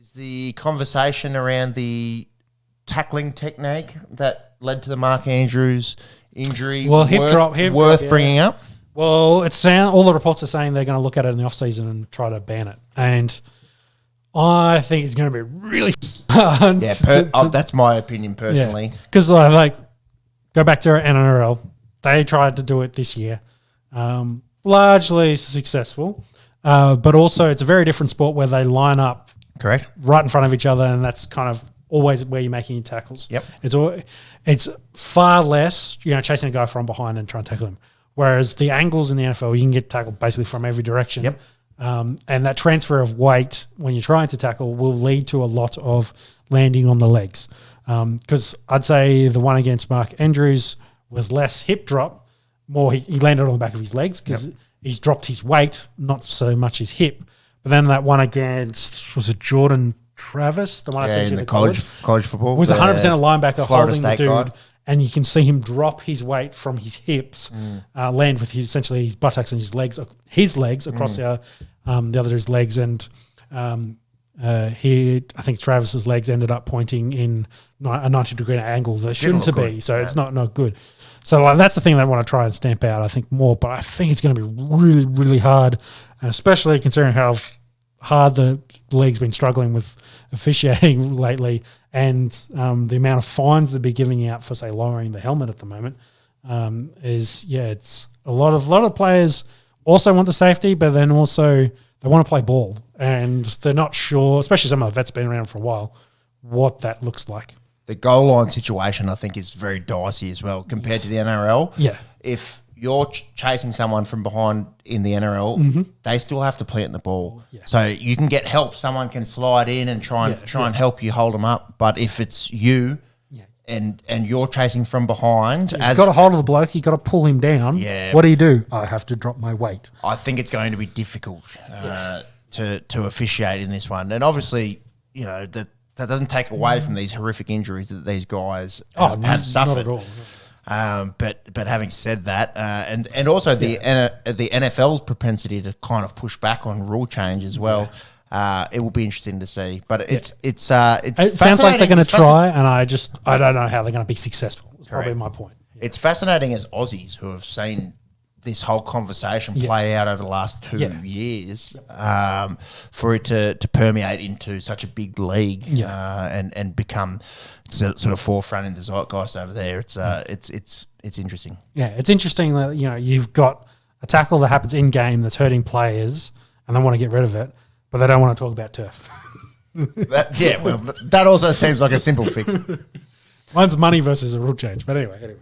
is the conversation around the tackling technique that led to the Mark Andrews injury hip drop, worth bringing up? Well, all the reports are saying they're going to look at it in the off-season and try to ban it. And I think it's going to be really hard. Yeah, that's my opinion personally. Because go back to NRL. They tried to do it this year. Largely successful. But also it's a very different sport where they line up correct right in front of each other, and that's kind of always where you're making your tackles. Yep. It's far less, chasing a guy from behind and trying to tackle him. Whereas the angles in the NFL, you can get tackled basically from every direction. Yep. And that transfer of weight when you're trying to tackle will lead to a lot of landing on the legs. Because I'd say the one against Mark Andrews was less hip drop, more he landed on the back of his legs because he's dropped his weight, not so much his hip. But then that one against, was it Jordan Travis? The one I sent you in the college football. Was 100% a linebacker Florida holding the State dude. guy. And you can see him drop his weight from his hips, land with essentially his buttocks and his legs across the other dude's legs. And I think Travis's legs ended up pointing in a 90-degree angle that shouldn't have be. So it's not good. So that's the thing they want to try and stamp out, I think, more. But I think it's going to be really, really hard, especially considering how hard the league's been struggling with officiating lately, and the amount of fines they'll be giving out for, say, lowering the helmet at the moment it's a lot of players also want the safety, but then also they want to play ball, and they're not sure, especially some of the vets been around for a while, what that looks like. The goal line situation, I think, is very dicey as well compared to the NRL. Yeah. If you're chasing someone from behind in the NRL, they still have to plant the ball. Yeah. So you can get help. Someone can slide in and try and help you hold them up. But if it's you and you're chasing from behind, you've got a hold of the bloke, you've got to pull him down. Yeah. What do? I have to drop my weight. I think it's going to be difficult to officiate in this one. And obviously, that doesn't take away from these horrific injuries that these guys have suffered. Not at all. But having said that, and also the NFL's propensity to kind of push back on rule change as well, it will be interesting to see. But it sounds like they're going to try, and I don't know how they're going to be successful. That's probably my point. Yeah. It's fascinating as Aussies who have seen this whole conversation play out over the last 2 years, for it to permeate into such a big league and become sort of forefront in the zeitgeist over there. It's interesting. Yeah, it's interesting that you've got a tackle that happens in game that's hurting players, and they want to get rid of it, but they don't want to talk about turf. That also seems like a simple fix. One's money versus a rule change, but anyway.